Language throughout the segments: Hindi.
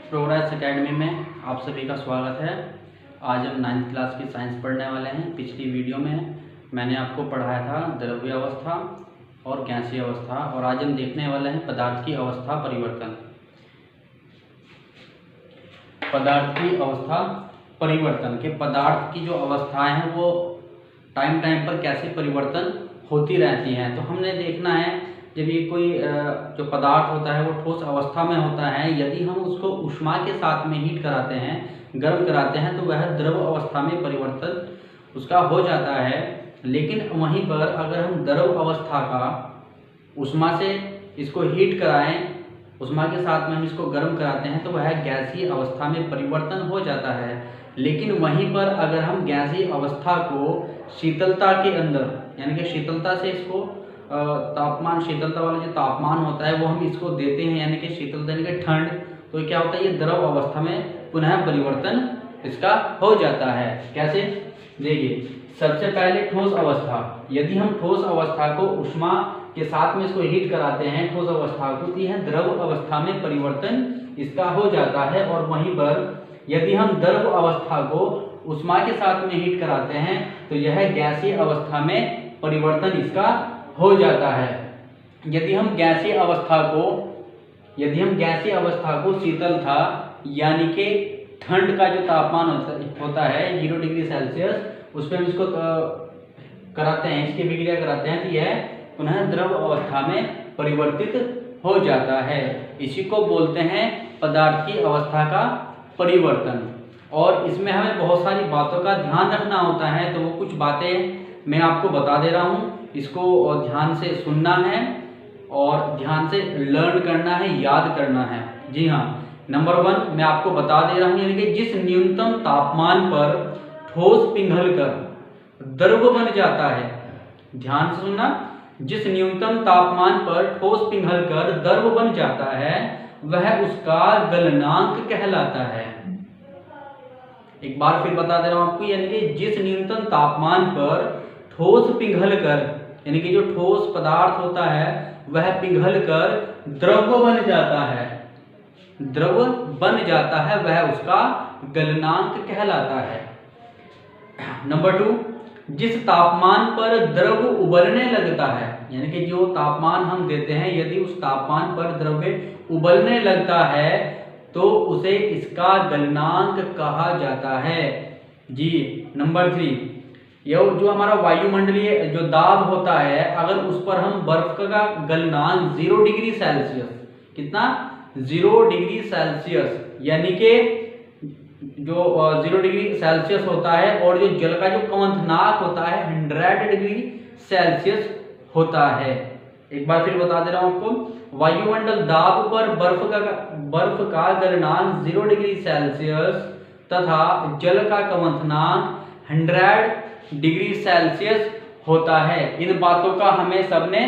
प्रोग्रेस एकेडमी में आप सभी का स्वागत है। आज हम 9th क्लास की साइंस पढ़ने वाले हैं। पिछली वीडियो में मैंने आपको पढ़ाया था द्रव्य अवस्था और गैसीय अवस्था, और आज हम देखने वाले हैं पदार्थ की अवस्था परिवर्तन। पदार्थ की अवस्था परिवर्तन के पदार्थ की जो अवस्थाएं हैं वो टाइम पर कैसे परिवर्तन होती रहती हैं। तो हमने देखना है जब ये कोई जो पदार्थ होता है वो ठोस अवस्था में होता है, यदि हम उसको ऊष्मा के साथ में हीट कराते हैं, गर्म कराते हैं, तो वह द्रव अवस्था में परिवर्तन उसका हो जाता है। लेकिन वहीं पर अगर हम द्रव अवस्था का ऊष्मा से इसको हीट कराएं, ऊष्मा के साथ में हम इसको गर्म कराते हैं, तो वह गैसीय अवस्था में परिवर्तन हो जाता है। लेकिन वहीं पर अगर हम गैसीय अवस्था को शीतलता के अंदर, यानी कि शीतलता से इसको तापमान, शीतलता वाला जो तापमान होता है वो हम इसको देते हैं, यानी कि शीतलता यानी कि ठंड, तो क्या होता है, ये द्रव अवस्था में पुनः परिवर्तन इसका हो जाता है। कैसे, देखिए, सबसे पहले ठोस अवस्था। यदि हम ठोस अवस्था को ऊष्मा के साथ में इसको हीट कराते हैं, ठोस अवस्था को, तो यह द्रव अवस्था में परिवर्तन इसका हो जाता है। और वहीं पर यदि हम द्रव अवस्था को ऊष्मा के साथ में हीट कराते हैं, तो यह गैसीय अवस्था में परिवर्तन इसका हो जाता है। यदि हम गैसीय अवस्था को शीतल था, यानी कि ठंड का जो तापमान होता है 0 डिग्री सेल्सियस, उस पर हम इसको कराते हैं, इसकी विक्रिया कराते हैं, तो यह पुनः द्रव अवस्था में परिवर्तित हो जाता है। इसी को बोलते हैं पदार्थ की अवस्था का परिवर्तन। और इसमें हमें बहुत सारी बातों का ध्यान रखना होता है, तो वो कुछ बातें मैं आपको बता दे रहा हूँ। इसको ध्यान से सुनना है और ध्यान से लर्न करना है, याद करना है। जी हाँ, नंबर 1 मैं आपको बता दे रहा हूँ, यानी कि जिस न्यूनतम तापमान पर ठोस पिघलकर द्रव बन जाता है, ध्यान से सुनना, जिस न्यूनतम तापमान पर ठोस पिघलकर द्रव बन जाता है वह उसका गलनांक कहलाता है। एक बार फिर बता दे रहा हूं आपको, यानी कि जिस न्यूनतम तापमान पर ठोस पिघलकर, यानी कि जो ठोस पदार्थ होता है वह पिघलकर द्रव बन जाता है, वह उसका गलनांक कहलाता है। नंबर 2, जिस तापमान पर द्रव उबलने लगता है, यानी कि जो तापमान हम देते हैं, यदि उस तापमान पर द्रव्य उबलने लगता है तो उसे इसका गलनांक कहा जाता है। जी। नंबर 3, यह जो हमारा वायुमंडलीय जो दाब होता है, अगर उस पर हम बर्फ का गलनांक 0 डिग्री सेल्सियस, कितना, 0 डिग्री सेल्सियस, यानी कि जो 0 डिग्री सेल्सियस होता है, और जो जल का जो क्वथनांक होता है 100 डिग्री सेल्सियस होता है। एक बार फिर बता दे रहा हूं आपको, वायुमंडल दाब पर बर्फ का गलनांक 0 डिग्री सेल्सियस तथा जल का क्वथनांक 100 डिग्री सेल्सियस होता है। इन बातों का हमें सबने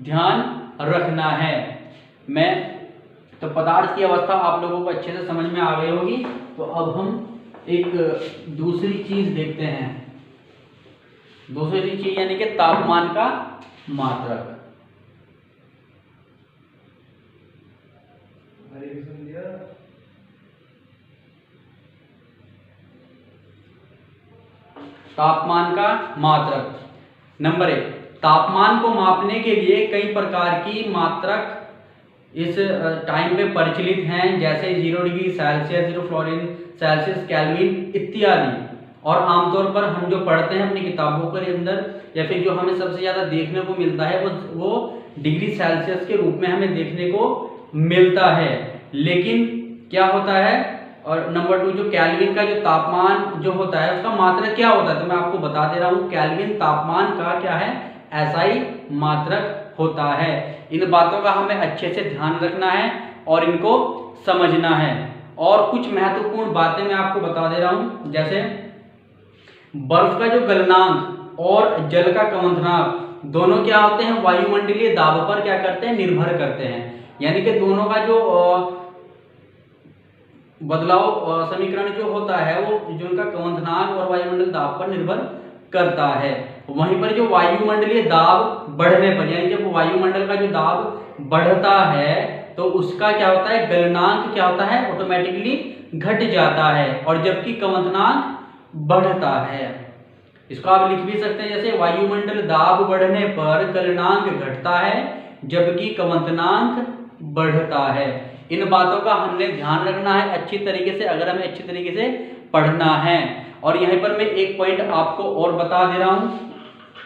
ध्यान रखना है। तो पदार्थ की अवस्था आप लोगों को अच्छे से समझ में आ गई होगी। तो अब हम एक दूसरी चीज देखते हैं। दूसरी चीज यानी कि तापमान का मात्रक। तापमान का मात्रक। नंबर 1, तापमान को मापने के लिए कई प्रकार की मात्रक इस टाइम पे प्रचलित हैं, जैसे 0 degree Celsius, 0 fluorine Celsius, kelvin इत्यादि। और आमतौर पर हम जो पढ़ते हैं अपनी किताबों के अंदर, या फिर जो हमें सबसे ज्यादा देखने को मिलता है वो डिग्री सेल्सियस के रूप में हमें देखने को मिलता है। लेकिन क्या होता है, और नंबर 2, जो केल्विन का जो तापमान जो होता है उसका मात्रक क्या होता है, तो मैं आपको बता दे रहा हूँ, केल्विन तापमान का क्या है, SI मात्रक होता है। इन बातों का हमें अच्छे से ध्यान रखना है और इनको समझना है। और कुछ महत्वपूर्ण बातें मैं आपको बता दे रहा हूं, जैसे बर्फ का जो गलनांक और जल का क्वथनांक दोनों क्या होते हैं, वायुमंडलीय दाब पर क्या करते हैं, निर्भर करते हैं। यानी कि दोनों का जो बदलाव समीकरण जो होता है वो जो उनका क्वथनांक और वायुमंडल दाब पर निर्भर करता है। वहीं पर जो वायुमंडलीय दाब बढ़ने पर, यानी जब वायुमंडल का जो दाब बढ़ता है तो उसका क्या होता है, गलनांक क्या होता है, ऑटोमेटिकली घट जाता है, और जबकि कंवदनांक बढ़ता है। इसको आप लिख भी सकते हैं जैसे वायुमंडल दाब बढ़ने पर गलनांक घटता है जबकि कंवदनांक बढ़ता है। इन बातों का हमने ध्यान रखना है अच्छी तरीके से, अगर हमें अच्छी तरीके से पढ़ना है। और यहीं पर मैं एक पॉइंट आपको और बता दे रहा हूं,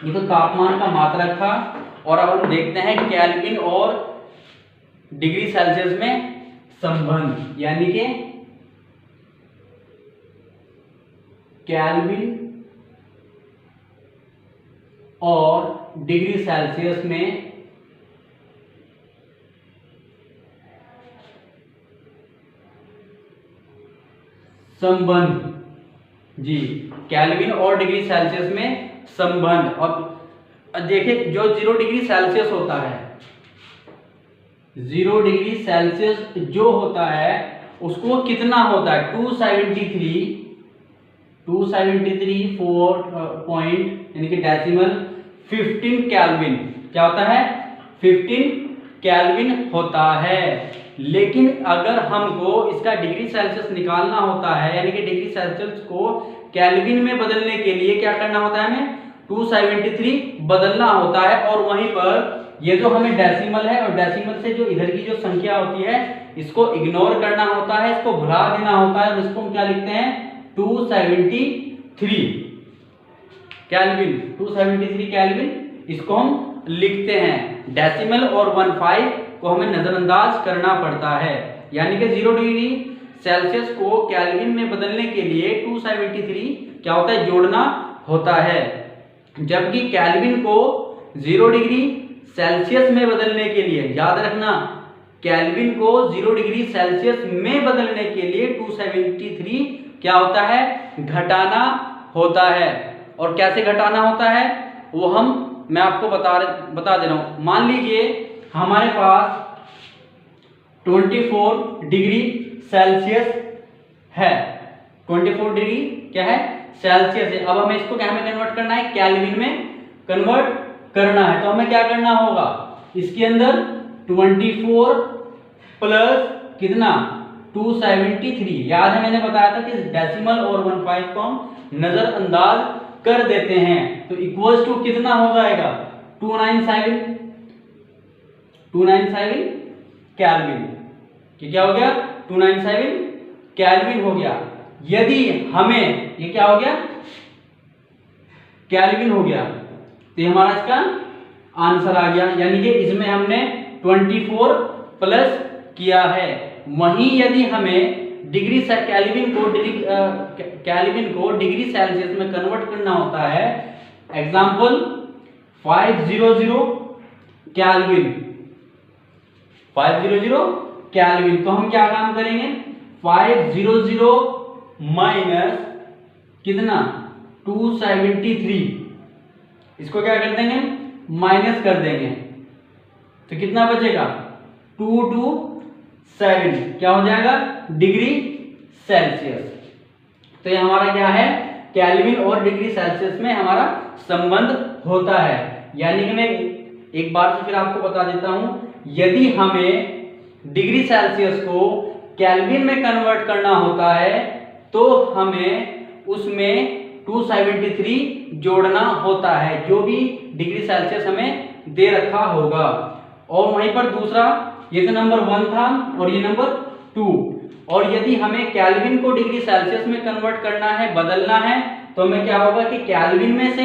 ये तो तापमान का मात्रक था, और अब हम देखते हैं केल्विन और डिग्री सेल्सियस में संबंध, यानी कि केल्विन और डिग्री सेल्सियस में संबंध। जी, केल्विन और डिग्री सेल्सियस में संबंध। और देखिए जो 0 डिग्री सेल्सियस होता है, 0 डिग्री सेल्सियस जो होता है उसको कितना होता है, 273 पॉइंट यानी कि डेसिमल 15 केल्विन। क्या होता है, 15 केल्विन होता है। लेकिन अगर हमको इसका डिग्री सेल्सियस निकालना होता है, यानी कि डिग्री सेल्सियस को केल्विन में बदलने के लिए क्या करना होता है, हमें 273 बदलना होता है। और वहीं पर ये जो हमें डेसिमल है, और डेसिमल से जो इधर की जो संख्या होती है इसको इग्नोर करना होता है, इसको भुला देना होता है, और इसको हम क्या लिखते हैं, 273 केल्विन, 273 केल्विन इसको हम लिखते हैं। डेसिमल और 15 को हमें नजरअंदाज करना पड़ता है, यानी कि 0 डिग्री सेल्सियस को केल्विन में बदलने के लिए 273 क्या होता है, जोड़ना होता है। जबकि केल्विन को 0 डिग्री सेल्सियस में बदलने के लिए, याद रखना, केल्विन को 0 डिग्री सेल्सियस में बदलने के लिए 273 क्या होता है, घटाना होता है। और कैसे घटाना होता है वो मैं आपको बता दे रहा हूं। मान लीजिए हमारे पास 24 डिग्री सेल्सियस है, 24 डिग्री क्या है, सेल्सियस है। अब हमें इसको क्या में कन्वर्ट करना है, केल्विन में कन्वर्ट करना है। तो हमें क्या करना होगा, इसके अंदर 24 प्लस कितना, 273। याद है मैंने बताया था कि डेसिमल और 15 को हम नजरअंदाज कर देते हैं, तो इक्वल्स टू कितना हो जाएगा, 297 केल्विन। क्या हो गया, 297 केल्विन हो गया। यदि हमें ये क्या हो गया, केल्विन हो गया, तो हमारा इसका आंसर आ गया, यानी कि इसमें हमने 24 प्लस किया है। वहीं यदि हमें केल्विन को डिग्री सेल्सियस में कन्वर्ट करना होता है, एग्जांपल 500 केल्विन, 500 केल्विन, तो हम क्या काम करेंगे, 500 माइनस कितना, 273, इसको क्या कर देंगे, माइनस कर देंगे, तो कितना बचेगा, 227 क्या हो जाएगा, डिग्री सेल्सियस। तो ये हमारा क्या है, केल्विन और डिग्री सेल्सियस में हमारा संबंध होता है। यानी कि मैं एक बार से फिर आपको बता देता हूं, यदि हमें डिग्री सेल्सियस को केल्विन में कन्वर्ट करना होता है तो हमें उसमें 273 जोड़ना होता है, जो भी डिग्री सेल्सियस हमें दे रखा होगा। और वहीं पर दूसरा, ये तो नंबर 1 था और ये नंबर 2। और यदि हमें केल्विन को डिग्री सेल्सियस में कन्वर्ट करना है, बदलना है, तो हमें क्या होगा कि केल्विन में से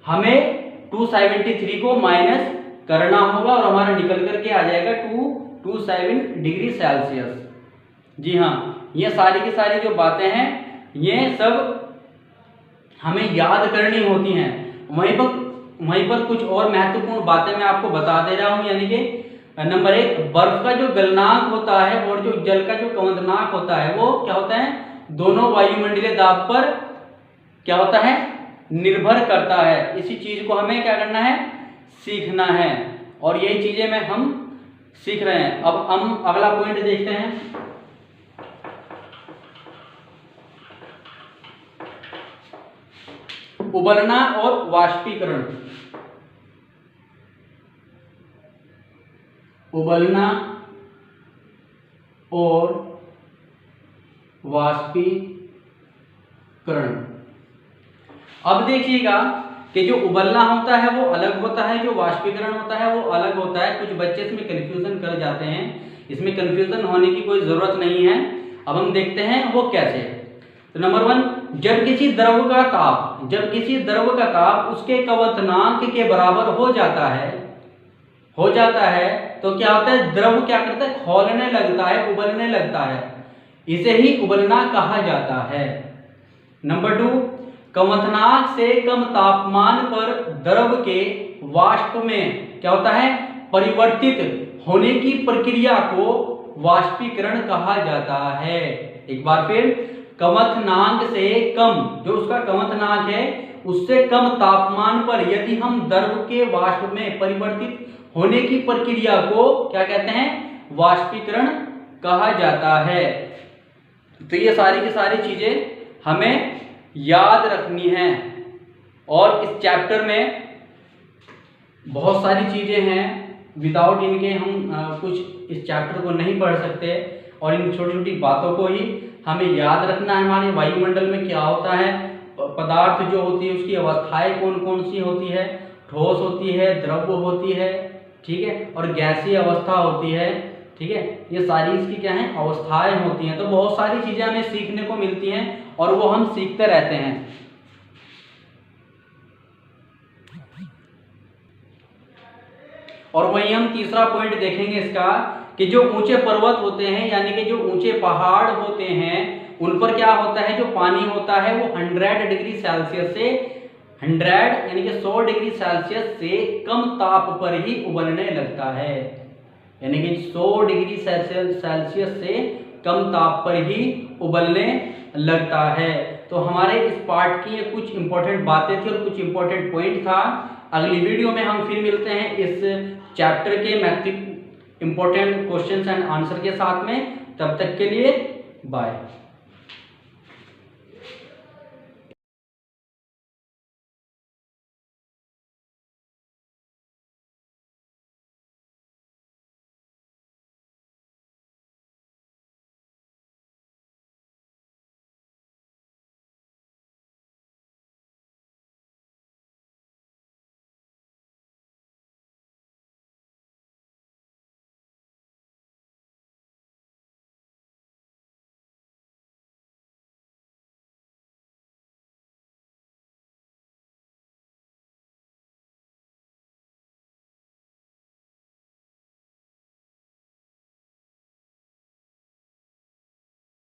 हमें 273 को माइनस करना होगा, और हमारा निकल करके आ जाएगा 227 डिग्री सेल्सियस। जी हाँ, ये सारी की सारी जो बातें हैं ये सब हमें याद करनी होती हैं। वहीं पर कुछ और महत्वपूर्ण बातें मैं आपको बता दे रहा हूं, यानी कि नंबर 1, बर्फ का जो गलनांक होता है और जो जल का जो कंवदनांक होता है वो क्या होता है, दोनों वायुमंडलीय दाब पर क्या होता है, निर्भर करता है। इसी चीज को हमें क्या करना है, सीखना है, और यही चीजें हम सीख रहे हैं। अब हम अगला पॉइंट देखते हैं। उबलना और वाष्पीकरण। उबलना और वाष्पीकरण। अब देखिएगा कि जो उबलना होता है वो अलग होता है, जो वाष्पीकरण होता है वो अलग होता है। कुछ बच्चे इसमें कंफ्यूजन कर जाते हैं, इसमें कंफ्यूजन होने की कोई जरूरत नहीं है। अब हम देखते हैं वो कैसे। तो नंबर 1, जब किसी द्रव का ताप उसके क्वथनांक के बराबर हो जाता है तो क्या होता है, द्रव क्या करता है, खौलने लगता है, उबलने लगता है। इसे ही उबलना कहा जाता है। नंबर 2, क्वथनांक से कम तापमान पर द्रव के वाष्प में क्या होता है, परिवर्तित होने की प्रक्रिया को वाष्पीकरण कहा जाता है। एक बार फिर, क्वथनांक से कम, जो उसका क्वथनांक है उससे कम तापमान पर यदि हम द्रव के वाष्प में परिवर्तित होने की प्रक्रिया को क्या कहते हैं, वाष्पीकरण कहा जाता है। तो ये सारी की सारी चीजें हमें याद रखनी है। और इस चैप्टर में बहुत सारी चीजें हैं, विदाउट इनके हम कुछ इस चैप्टर को नहीं पढ़ सकते। और इन छोटी छोटी बातों को ही हमें याद रखना है। हमारे वायुमंडल में क्या होता है, पदार्थ जो होती है उसकी अवस्थाएं कौन कौन सी होती है, ठोस होती है, द्रव होती है, ठीक है, और गैसीय अवस्था होती है, ठीक है। ये सारी इसकी क्या है, अवस्थाएं होती हैं। तो बहुत सारी चीजें हमें सीखने को मिलती हैं और वो हम सीखते रहते हैं। और वहीं हम तीसरा पॉइंट देखेंगे इसका कि जो ऊंचे पर्वत होते हैं, यानी कि जो ऊंचे पहाड़ होते हैं, उन पर क्या होता है, जो पानी होता है वो 100 डिग्री सेल्सियस से 100 यानी कि 100 डिग्री सेल्सियस से कम ताप पर ही उबलने लगता है। यानी कि 100 डिग्री सेल्सियस से कम ताप पर ही उबलने लगता है। तो हमारे इस पार्ट की ये कुछ इंपॉर्टेंट बातें थी और कुछ इंपॉर्टेंट पॉइंट था। अगली वीडियो में हम फिर मिलते हैं इस चैप्टर के इंपॉर्टेंट क्वेश्चंस एंड आंसर के साथ में। तब तक के लिए बाय।